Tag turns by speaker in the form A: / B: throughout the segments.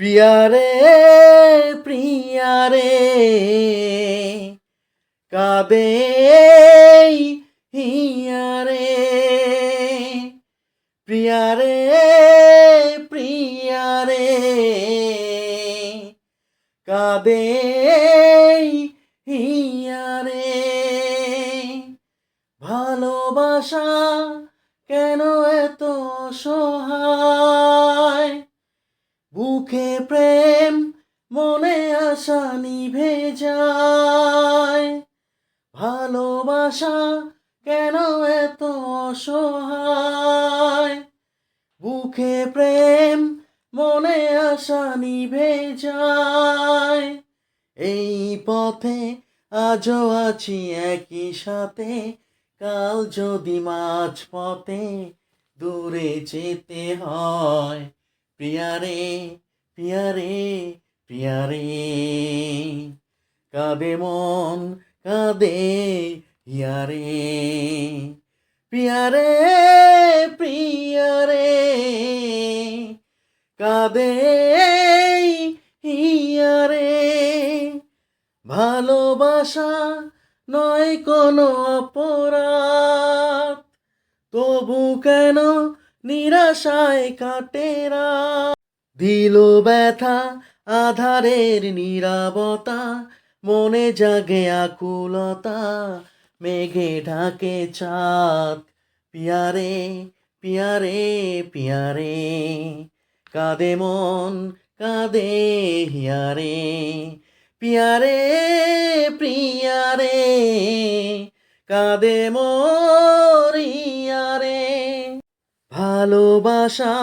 A: প্রিয়ারে প্রিয়ারে কাঁদে এই হিয়ারে প্রিয়ারে প্রিয়ারে কাঁদে এই হিয়ারে ভালোবাসা কেন এত সহায় বুকে প্রেম মনে আশা নিভে যায় ভালোবাসা কেন এত অসহায় বুকে প্রেম মনে আশা নিভে যায় এই পথে আজও আছি একই সাথে কাল যদি মাঝ পথে দূরে যেতে হয় প্রিয়ারে প্রিয়ারে প্রিয়ারে কাঁদে মন কাঁদে হিয়ারে প্রিয়ারে প্রিয়ারে কাঁদে হিয়ারে ভালোবাসা নয় কোনো অপরাধ তবু কেন নিরাশায় কাটে রাত দিল ব্যথা আধারের নীরবতা মনে জাগে আকুলতা মেঘে ঢাকে চাঁদ পিয়ারে পিয়ারে পিয়ারে কাঁদে মন কাঁদে হিয়ারে পিয়ারে প্রিয়ারে কাঁদে মরিয়ারে ভালোবাসা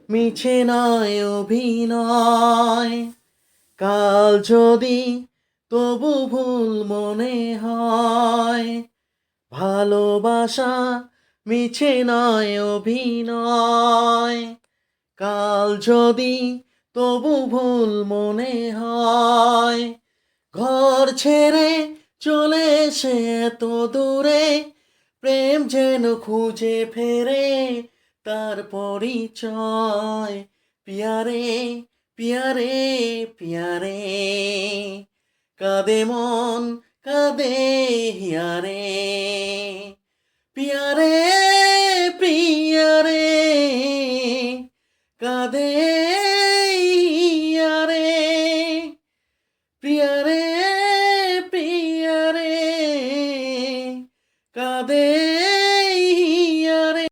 A: মিছে নয় অভিনয় কাল যদি তবু ভুল মনে হয় ভালোবাসা মিছে নয় অভিনয় কাল যদি তবু ভুল মনে হয় ঘর ছেড়ে চলে এসে এত দূরে প্রেম যেন খুঁজে ফেরে তার পরিচয় পিয়ারে পিয়ারে পিয়ারে কাঁদে মন কাঁদে হিয়ারে পিয়ারে